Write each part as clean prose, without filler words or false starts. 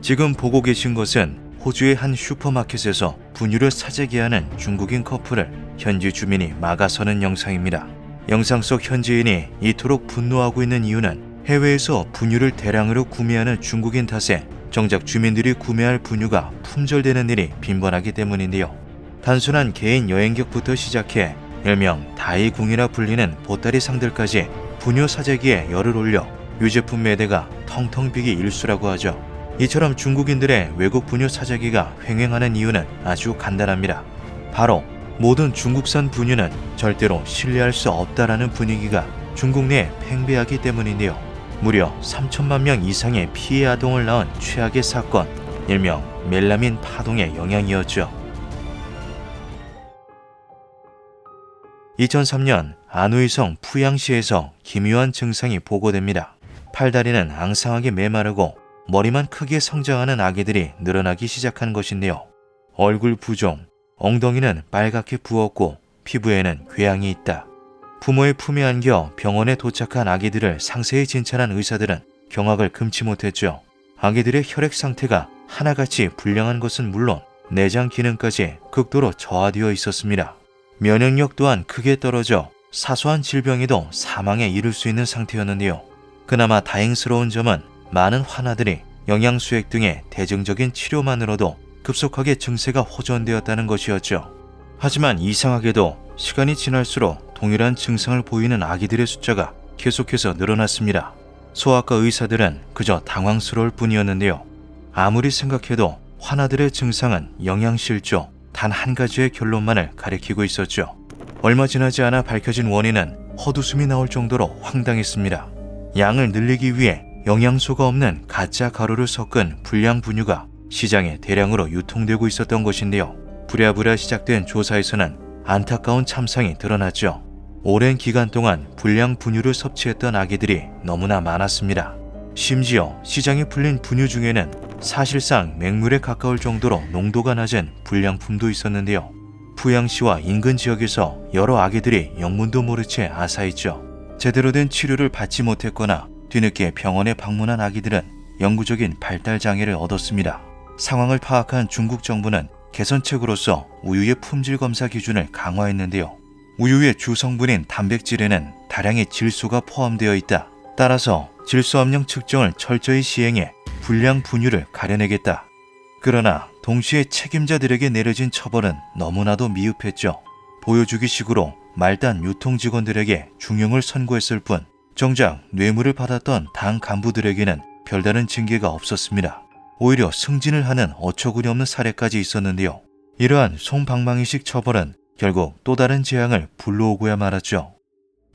지금 보고 계신 것은 호주의 한 슈퍼마켓에서 분유를 사재기 하는 중국인 커플을 현지 주민이 막아서는 영상입니다. 영상 속 현지인이 이토록 분노하고 있는 이유는 해외에서 분유를 대량으로 구매하는 중국인 탓에 정작 주민들이 구매할 분유가 품절되는 일이 빈번하기 때문인데요. 단순한 개인 여행객부터 시작해 일명 다이궁이라 불리는 보따리 상들까지 분유 사재기에 열을 올려 유제품 매대가 텅텅 비기 일쑤라고 하죠. 이처럼 중국인들의 외국 분유 사재기가 횡행하는 이유는 아주 간단합니다. 바로 모든 중국산 분유는 절대로 신뢰할 수 없다라는 분위기가 중국 내에 팽배하기 때문인데요. 무려 3천만 명 이상의 피해 아동을 낳은 최악의 사건, 일명 멜라민 파동의 영향이었죠. 2003년 안후이성 푸양시에서 기묘한 증상이 보고됩니다. 팔다리는 앙상하게 메마르고 머리만 크게 성장하는 아기들이 늘어나기 시작한 것인데요. 얼굴 부종, 엉덩이는 빨갛게 부었고 피부에는 궤양이 있다. 부모의 품에 안겨 병원에 도착한 아기들을 상세히 진찰한 의사들은 경악을 금치 못했죠. 아기들의 혈액 상태가 하나같이 불량한 것은 물론 내장 기능까지 극도로 저하되어 있었습니다. 면역력 또한 크게 떨어져 사소한 질병에도 사망에 이를 수 있는 상태였는데요. 그나마 다행스러운 점은 많은 환아들이 영양수액 등의 대증적인 치료만으로도 급속하게 증세가 호전되었다는 것이었죠. 하지만 이상하게도 시간이 지날수록 동일한 증상을 보이는 아기들의 숫자가 계속해서 늘어났습니다. 소아과 의사들은 그저 당황스러울 뿐이었는데요. 아무리 생각해도 환아들의 증상은 영양실조 단 한 가지의 결론만을 가리키고 있었죠. 얼마 지나지 않아 밝혀진 원인은 헛웃음이 나올 정도로 황당했습니다. 양을 늘리기 위해 영양소가 없는 가짜 가루를 섞은 불량 분유가 시장에 대량으로 유통되고 있었던 것인데요. 부랴부랴 시작된 조사에서는 안타까운 참상이 드러났죠. 오랜 기간 동안 불량 분유를 섭취했던 아기들이 너무나 많았습니다. 심지어 시장에 풀린 분유 중에는 사실상 맹물에 가까울 정도로 농도가 낮은 불량품도 있었는데요. 푸양시와 인근 지역에서 여러 아기들이 영문도 모른 채 아사했죠. 제대로 된 치료를 받지 못했거나 뒤늦게 병원에 방문한 아기들은 영구적인 발달 장애를 얻었습니다. 상황을 파악한 중국 정부는 개선책으로서 우유의 품질 검사 기준을 강화했는데요. 우유의 주 성분인 단백질에는 다량의 질소가 포함되어 있다. 따라서 질소 함량 측정을 철저히 시행해 불량 분유를 가려내겠다. 그러나 동시에 책임자들에게 내려진 처벌은 너무나도 미흡했죠. 보여주기식으로 말단 유통 직원들에게 중형을 선고했을 뿐 정작 뇌물을 받았던 당 간부들에게는 별다른 징계가 없었습니다. 오히려 승진을 하는 어처구니 없는 사례까지 있었는데요. 이러한 송방망이식 처벌은 결국 또 다른 재앙을 불러오고야 말았죠.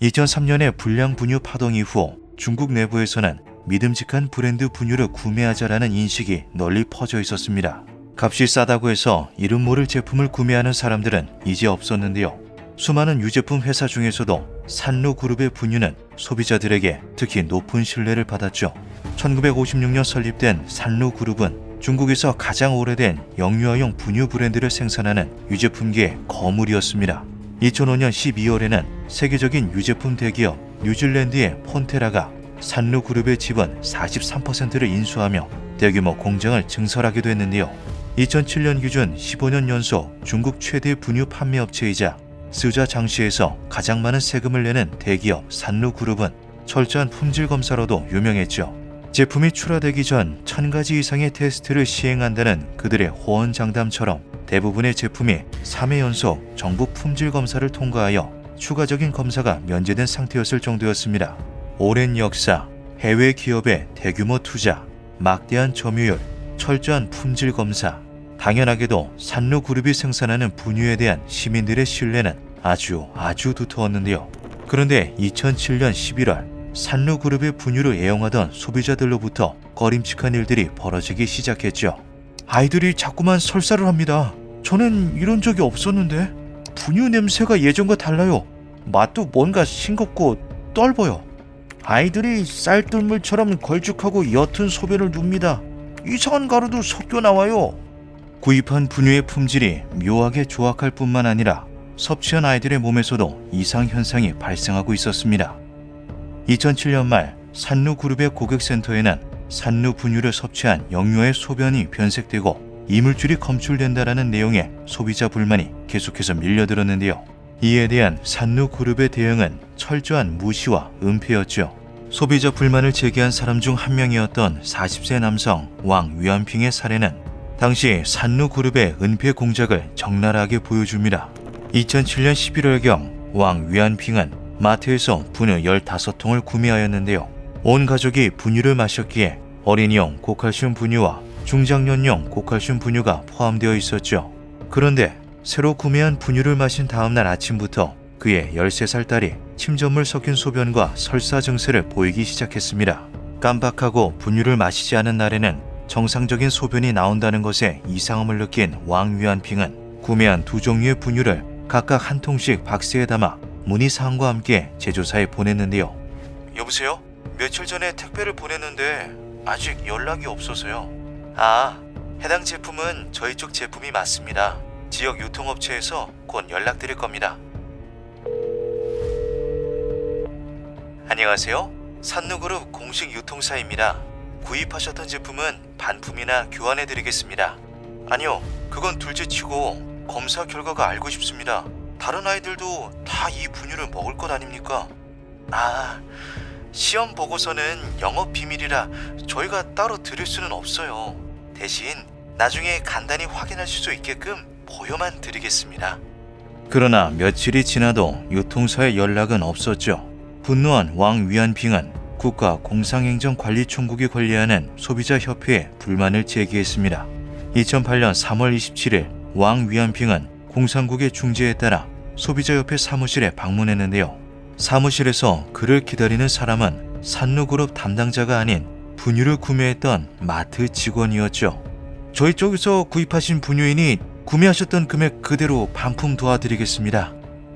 2003년의 불량 분유 파동 이후 중국 내부에서는 믿음직한 브랜드 분유를 구매하자라는 인식이 널리 퍼져 있었습니다. 값이 싸다고 해서 이름 모를 제품을 구매하는 사람들은 이제 없었는데요. 수많은 유제품 회사 중에서도 산루그룹의 분유는 소비자들에게 특히 높은 신뢰를 받았죠. 1956년 설립된 산루그룹은 중국에서 가장 오래된 영유아용 분유 브랜드를 생산하는 유제품계의 거물이었습니다. 2005년 12월에는 세계적인 유제품 대기업 뉴질랜드의 폰테라가 산루그룹의 지분 43%를 인수하며 대규모 공장을 증설하기도 했는데요. 2007년 기준 15년 연속 중국 최대 분유 판매업체이자 스자장시에서 가장 많은 세금을 내는 대기업 산루그룹은 철저한 품질 검사로도 유명했죠. 제품이 출하되기 전 1000가지 이상의 테스트를 시행한다는 그들의 호언장담처럼 대부분의 제품이 3회 연속 정부 품질 검사를 통과하여 추가적인 검사가 면제된 상태였을 정도였습니다. 오랜 역사, 해외 기업의 대규모 투자, 막대한 점유율, 철저한 품질 검사, 당연하게도 산루그룹이 생산하는 분유에 대한 시민들의 신뢰는 아주 두터웠는데요. 그런데 2007년 11월 산루그룹의 분유를 애용하던 소비자들로부터 꺼림칙한 일들이 벌어지기 시작했죠. 아이들이 자꾸만 설사를 합니다. 저는 이런 적이 없었는데 분유 냄새가 예전과 달라요. 맛도 뭔가 싱겁고 떫어요. 아이들이 쌀뜨물처럼 걸쭉하고 옅은 소변을 눕니다. 이상한 가루도 섞여 나와요. 구입한 분유의 품질이 묘하게 조악할 뿐만 아니라 섭취한 아이들의 몸에서도 이상 현상이 발생하고 있었습니다. 2007년 말 산누그룹의 고객센터에는 산누 분유를 섭취한 영유아의 소변이 변색되고 이물질이 검출된다라는 내용의 소비자 불만이 계속해서 밀려들었는데요. 이에 대한 산누그룹의 대응은 철저한 무시와 은폐였죠. 소비자 불만을 제기한 사람 중 한 명이었던 40세 남성 왕 위안핑의 사례는 당시 산누그룹의 은폐 공작을 적나라하게 보여줍니다. 2007년 11월경 왕 위안핑은 마트에서 분유 15통을 구매하였는데요. 온 가족이 분유를 마셨기에 어린이용 고칼슘 분유와 중장년용 고칼슘 분유가 포함되어 있었죠. 그런데 새로 구매한 분유를 마신 다음날 아침부터 그의 13살 딸이 침전물 섞인 소변과 설사 증세를 보이기 시작했습니다. 깜박하고 분유를 마시지 않은 날에는 정상적인 소변이 나온다는 것에 이상함을 느낀 왕 위안핑은 구매한 2종류의 분유를 각각 한 통씩 박스에 담아 문의사항과 함께 제조사에 보냈는데요. 여보세요? 며칠 전에 택배를 보냈는데 아직 연락이 없어서요. 해당 제품은 저희 쪽 제품이 맞습니다. 지역 유통업체에서 곧 연락드릴 겁니다. 안녕하세요. 산누그룹 공식 유통사입니다. 구입하셨던 제품은 반품이나 교환해드리겠습니다. 아니요, 그건 둘째치고 검사 결과가 알고 싶습니다. 다른 아이들도 다 이 분유를 먹을 것 아닙니까? 시험 보고서는 영업 비밀이라 저희가 따로 드릴 수는 없어요. 대신 나중에 간단히 확인할 수 있게끔 보여만 드리겠습니다. 그러나 며칠이 지나도 유통사의 연락은 없었죠. 분노한 왕 위안핑은 국가공상행정관리총국이 관리하는 소비자협회에 불만을 제기했습니다. 2008년 3월 27일 왕 위안핑은 공산국의 중재에 따라 소비자협회 사무실에 방문했는데요. 사무실에서 그를 기다리는 사람은 산누그룹 담당자가 아닌 분유를 구매했던 마트 직원이었죠. 저희 쪽에서 구입하신 분유이니 구매하셨던 금액 그대로 반품 도와드리겠습니다.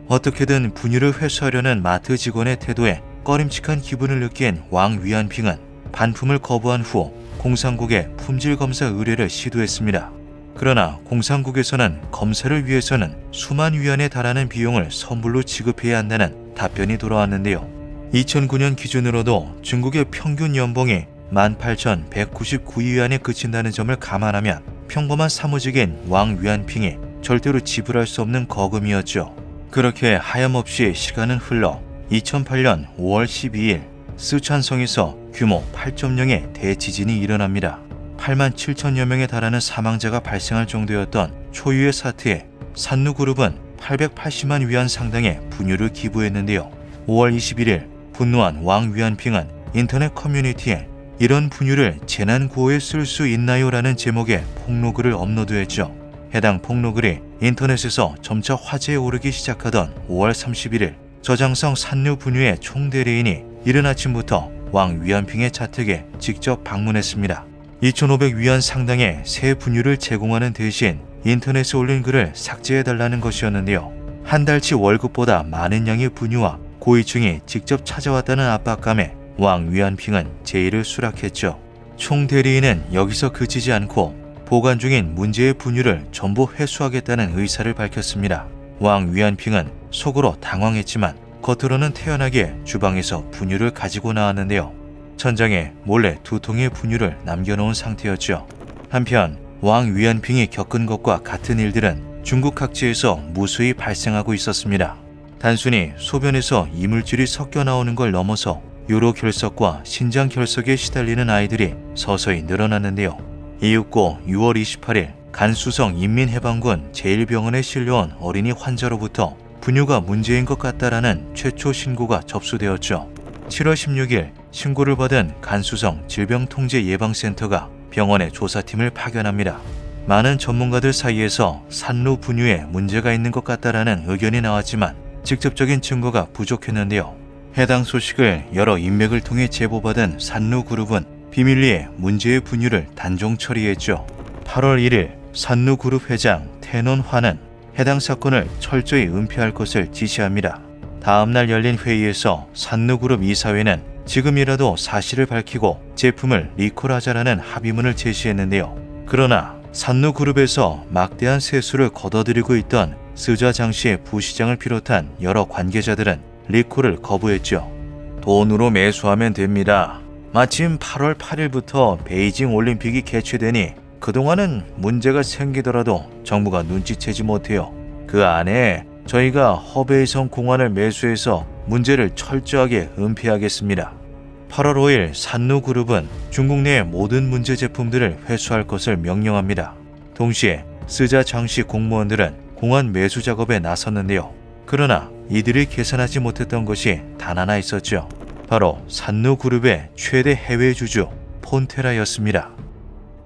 어떻게든 분유를 회수하려는 마트 직원의 태도에 꺼림칙한 기분을 느낀 왕 위안핑은 반품을 거부한 후 공산국에 품질검사 의뢰를 시도했습니다. 그러나 공산국에서는 검사를 위해서는 수만 위안에 달하는 비용을 선불로 지급해야 한다는 답변이 돌아왔는데요. 2009년 기준으로도 중국의 평균 연봉이 18,199위안에 그친다는 점을 감안하면 평범한 사무직인 왕 위안핑이 절대로 지불할 수 없는 거금이었죠. 그렇게 하염없이 시간은 흘러 2008년 5월 12일 쓰촨성에서 규모 8.0의 대지진이 일어납니다. 8만 7천여 명에 달하는 사망자가 발생할 정도였던 초유의 사태에 산누그룹은 880만 위안 상당의 분유를 기부했는데요. 5월 21일 분노한 왕 위안핑은 인터넷 커뮤니티에 이런 분유를 재난구호에 쓸 수 있나요? 라는 제목의 폭로글을 업로드했죠. 해당 폭로글이 인터넷에서 점차 화제에 오르기 시작하던 5월 31일 저장성 산누 분유의 총대리인이 이른 아침부터 왕 위안핑의 자택에 직접 방문했습니다. 2,500위안 상당의 새 분유를 제공하는 대신 인터넷에 올린 글을 삭제해달라는 것이었는데요. 한 달치 월급보다 많은 양의 분유와 고위층이 직접 찾아왔다는 압박감에 왕 위안핑은 제의를 수락했죠. 총 대리인은 여기서 그치지 않고 보관 중인 문제의 분유를 전부 회수하겠다는 의사를 밝혔습니다. 왕 위안핑은 속으로 당황했지만 겉으로는 태연하게 주방에서 분유를 가지고 나왔는데요. 천장에 몰래 2통의 분유를 남겨놓은 상태였죠. 한편 왕 위안핑이 겪은 것과 같은 일들은 중국 각지에서 무수히 발생하고 있었습니다. 단순히 소변에서 이물질이 섞여 나오는 걸 넘어서 요로결석과 신장결석에 시달리는 아이들이 서서히 늘어났는데요. 이윽고 6월 28일 간수성 인민해방군 제1병원에 실려온 어린이 환자로부터 분유가 문제인 것 같다라는 최초 신고가 접수되었죠. 7월 16일 신고를 받은 간수성 질병통제예방센터가 병원에 조사팀을 파견합니다. 많은 전문가들 사이에서 산누 분유에 문제가 있는 것 같다라는 의견이 나왔지만 직접적인 증거가 부족했는데요. 해당 소식을 여러 인맥을 통해 제보받은 산누그룹은 비밀리에 문제의 분유를 단종 처리했죠. 8월 1일 산누그룹 회장 태논환은 해당 사건을 철저히 은폐할 것을 지시합니다. 다음 날 열린 회의에서 산누그룹 이사회는 지금이라도 사실을 밝히고 제품을 리콜하자라는 합의문을 제시했는데요. 그러나 산누그룹에서 막대한 세수를 거둬들이고 있던 스자 장씨의 부시장을 비롯한 여러 관계자들은 리콜을 거부했죠. 돈으로 매수하면 됩니다. 마침 8월 8일부터 베이징 올림픽이 개최되니 그동안은 문제가 생기더라도 정부가 눈치채지 못해요. 그 안에 저희가 허베이성 공항을 매수해서 문제를 철저하게 은폐하겠습니다. 8월 5일 산누그룹은 중국 내 모든 문제 제품들을 회수할 것을 명령합니다. 동시에 스자 장씨 공무원들은 공안 매수 작업에 나섰는데요. 그러나 이들이 계산하지 못했던 것이 단 하나 있었죠. 바로 산누그룹의 최대 해외 주주 폰테라였습니다.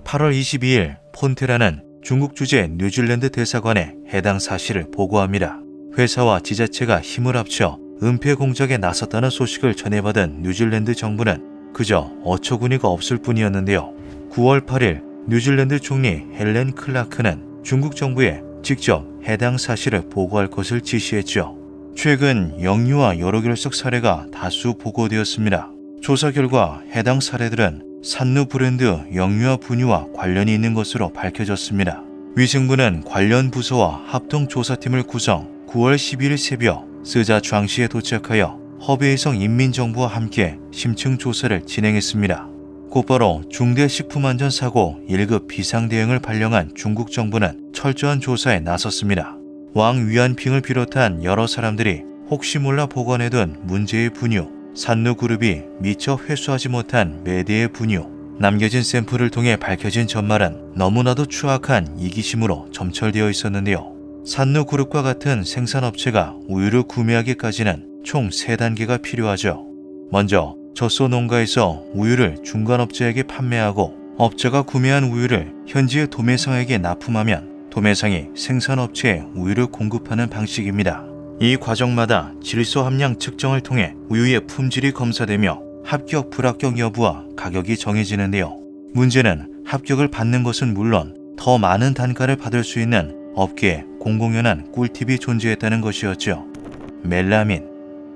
8월 22일 폰테라는 중국 주재 뉴질랜드 대사관에 해당 사실을 보고합니다. 회사와 지자체가 힘을 합쳐 은폐 공작에 나섰다는 소식을 전해받은 뉴질랜드 정부는 그저 어처구니가 없을 뿐이었는데요. 9월 8일 뉴질랜드 총리 헬렌 클라크는 중국 정부에 직접 해당 사실을 보고할 것을 지시했죠. 최근 영유아 여러 결석 사례가 다수 보고되었습니다. 조사 결과 해당 사례들은 산누 브랜드 영유아 분유와 관련이 있는 것으로 밝혀졌습니다. 위생부는 관련 부서와 합동조사팀을 구성 9월 12일 새벽 스자 장시에 도착하여 허베이성 인민정부와 함께 심층 조사를 진행했습니다. 곧바로 중대식품안전사고 1급 비상대응을 발령한 중국 정부는 철저한 조사에 나섰습니다. 왕 위안핑을 비롯한 여러 사람들이 혹시 몰라 보관해둔 문제의 분유, 산누그룹이 미처 회수하지 못한 매대의 분유, 남겨진 샘플을 통해 밝혀진 전말은 너무나도 추악한 이기심으로 점철되어 있었는데요. 산누그룹과 같은 생산업체가 우유를 구매하기까지는 총 3단계가 필요하죠. 먼저 젖소 농가에서 우유를 중간업체에게 판매하고 업체가 구매한 우유를 현지의 도매상에게 납품하면 도매상이 생산업체에 우유를 공급하는 방식입니다. 이 과정마다 질소 함량 측정을 통해 우유의 품질이 검사되며 합격, 불합격 여부와 가격이 정해지는데요. 문제는 합격을 받는 것은 물론 더 많은 단가를 받을 수 있는 업계에 공공연한 꿀팁이 존재했다는 것이었죠. 멜라민.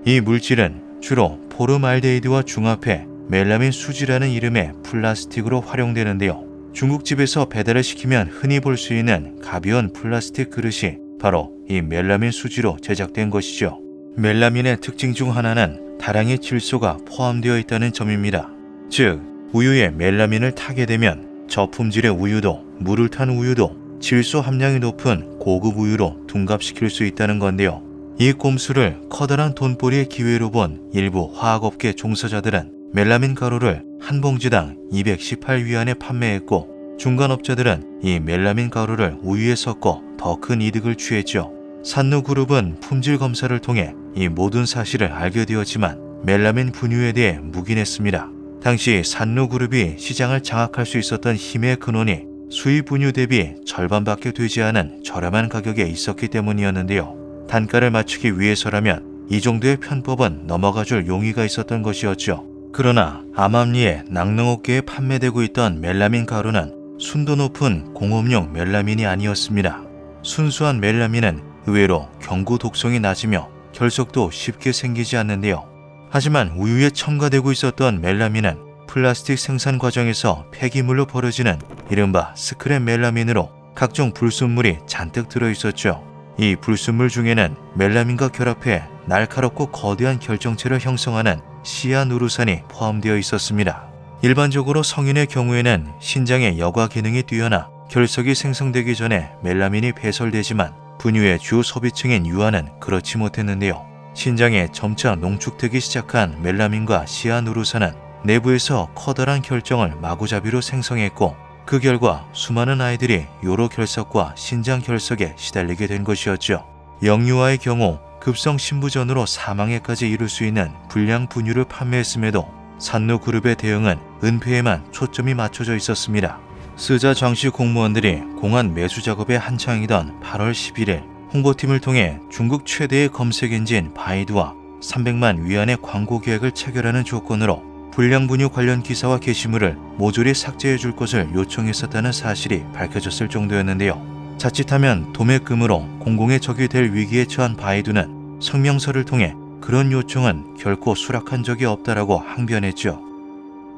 이 물질은 주로 포름알데히드와 중합해 멜라민 수지라는 이름의 플라스틱으로 활용되는데요. 중국집에서 배달을 시키면 흔히 볼 수 있는 가벼운 플라스틱 그릇이 바로 이 멜라민 수지로 제작된 것이죠. 멜라민의 특징 중 하나는 다량의 질소가 포함되어 있다는 점입니다. 즉, 우유에 멜라민을 타게 되면 저품질의 우유도 물을 탄 우유도 질소 함량이 높은 고급 우유로 둔갑시킬 수 있다는 건데요. 이 꼼수를 커다란 돈벌이의 기회로 본 일부 화학업계 종사자들은 멜라민 가루를 한 봉지당 218위안에 판매했고 중간업자들은 이 멜라민 가루를 우유에 섞어 더 큰 이득을 취했죠. 산누그룹은 품질 검사를 통해 이 모든 사실을 알게 되었지만 멜라민 분유에 대해 묵인했습니다. 당시 산누그룹이 시장을 장악할 수 있었던 힘의 근원이 수입 분유 대비 절반밖에 되지 않은 저렴한 가격에 있었기 때문이었는데요. 단가를 맞추기 위해서라면 이 정도의 편법은 넘어가줄 용의가 있었던 것이었죠. 그러나 암암리에 낙농업계에 판매되고 있던 멜라민 가루는 순도 높은 공업용 멜라민이 아니었습니다. 순수한 멜라민은 의외로 경구 독성이 낮으며 결석도 쉽게 생기지 않는데요. 하지만 우유에 첨가되고 있었던 멜라민은 플라스틱 생산 과정에서 폐기물로 버려지는 이른바 스크랩 멜라민으로 각종 불순물이 잔뜩 들어있었죠. 이 불순물 중에는 멜라민과 결합해 날카롭고 거대한 결정체를 형성하는 시아누르산이 포함되어 있었습니다. 일반적으로 성인의 경우에는 신장의 여과 기능이 뛰어나 결석이 생성되기 전에 멜라민이 배설되지만 분유의 주 소비층인 유아는 그렇지 못했는데요. 신장에 점차 농축되기 시작한 멜라민과 시아누르산은 내부에서 커다란 결정을 마구잡이로 생성했고 그 결과 수많은 아이들이 요로 결석과 신장 결석에 시달리게 된 것이었죠. 영유아의 경우 급성 신부전으로 사망에까지 이를 수 있는 불량 분유를 판매했음에도 산누그룹의 대응은 은폐에만 초점이 맞춰져 있었습니다. 스자 장씨 공무원들이 공안 매수 작업에 한창이던 8월 11일 홍보팀을 통해 중국 최대의 검색 엔진 바이두와 300만 위안의 광고 계획을 체결하는 조건으로 불량 분유 관련 기사와 게시물을 모조리 삭제해 줄 것을 요청했었다는 사실이 밝혀졌을 정도였는데요. 자칫하면 도매금으로 공공의 적이 될 위기에 처한 바이두는 성명서를 통해 그런 요청은 결코 수락한 적이 없다라고 항변했죠.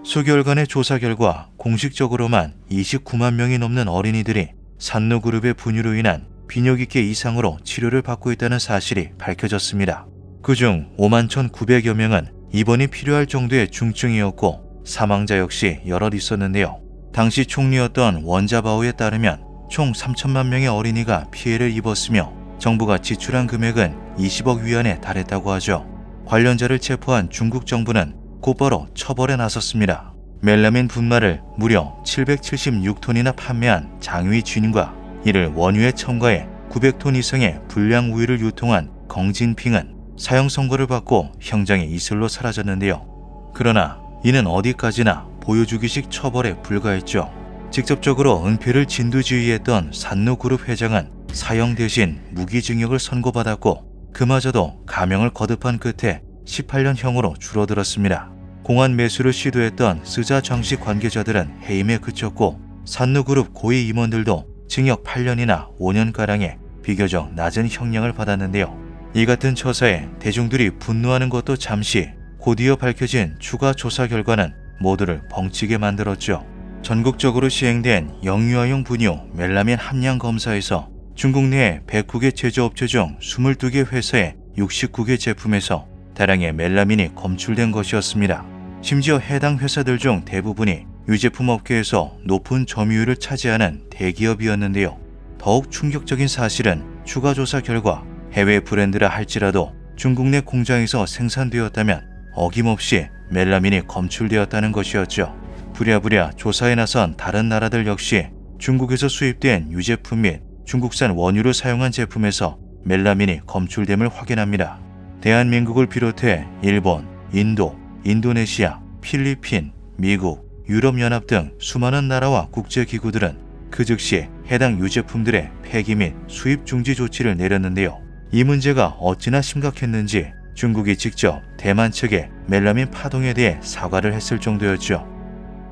수개월간의 조사 결과 공식적으로만 29만 명이 넘는 어린이들이 산누그룹의 분유로 인한 비뇨기과 이상으로 치료를 받고 있다는 사실이 밝혀졌습니다. 그중 51,900여 명은 입원이 필요할 정도의 중증이었고 사망자 역시 여럿 있었는데요. 당시 총리였던 원자바오에 따르면 총 3천만 명의 어린이가 피해를 입었으며 정부가 지출한 금액은 20억 위안에 달했다고 하죠. 관련자를 체포한 중국 정부는 곧바로 처벌에 나섰습니다. 멜라민 분말을 무려 776톤이나 판매한 장위 쥔과 이를 원유에 첨가해 900톤 이상의 불량 우유를 유통한 껑진핑은 사형 선고를 받고 형장의 이슬로 사라졌는데요. 그러나 이는 어디까지나 보여주기식 처벌에 불과했죠. 직접적으로 은폐를 진두지휘했던 산누그룹 회장은 사형 대신 무기징역을 선고받았고 그마저도 감형을 거듭한 끝에 18년형으로 줄어들었습니다. 공안 매수를 시도했던 스자 정식 관계자들은 해임에 그쳤고 산누그룹 고위 임원들도 징역 8년이나 5년가량의 비교적 낮은 형량을 받았는데요. 이 같은 처사에 대중들이 분노하는 것도 잠시, 곧이어 밝혀진 추가 조사 결과는 모두를 벙치게 만들었죠. 전국적으로 시행된 영유아용 분유 멜라민 함량 검사에서 중국 내 109개 제조업체 중 22개 회사의 69개 제품에서 다량의 멜라민이 검출된 것이었습니다. 심지어 해당 회사들 중 대부분이 유제품 업계에서 높은 점유율을 차지하는 대기업이었는데요. 더욱 충격적인 사실은 추가 조사 결과 해외 브랜드라 할지라도 중국 내 공장에서 생산되었다면 어김없이 멜라민이 검출되었다는 것이었죠. 부랴부랴 조사에 나선 다른 나라들 역시 중국에서 수입된 유제품 및 중국산 원유를 사용한 제품에서 멜라민이 검출됨을 확인합니다. 대한민국을 비롯해 일본, 인도, 인도네시아, 필리핀, 미국, 유럽연합 등 수많은 나라와 국제기구들은 그 즉시 해당 유제품들의 폐기 및 수입 중지 조치를 내렸는데요. 이 문제가 어찌나 심각했는지 중국이 직접 대만 측에 멜라민 파동에 대해 사과를 했을 정도였죠.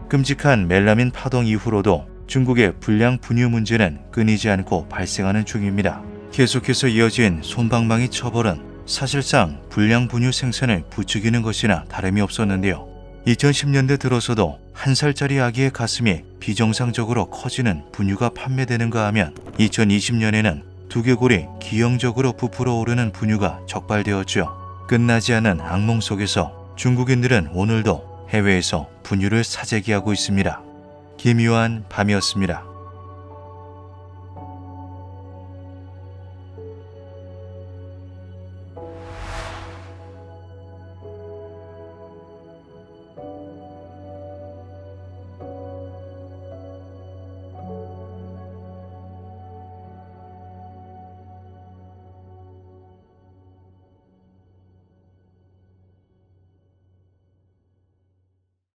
끔찍한 멜라민 파동 이후로도 중국의 불량 분유 문제는 끊이지 않고 발생하는 중입니다. 계속해서 이어진 솜방망이 처벌은 사실상 불량 분유 생산을 부추기는 것이나 다름이 없었는데요. 2010년대 들어서도 1살짜리 아기의 가슴이 비정상적으로 커지는 분유가 판매되는가 하면 2020년에는 두개골이 기형적으로 부풀어 오르는 분유가 적발되었죠. 끝나지 않은 악몽 속에서 중국인들은 오늘도 해외에서 분유를 사재기하고 있습니다. 김유한 밤이었습니다.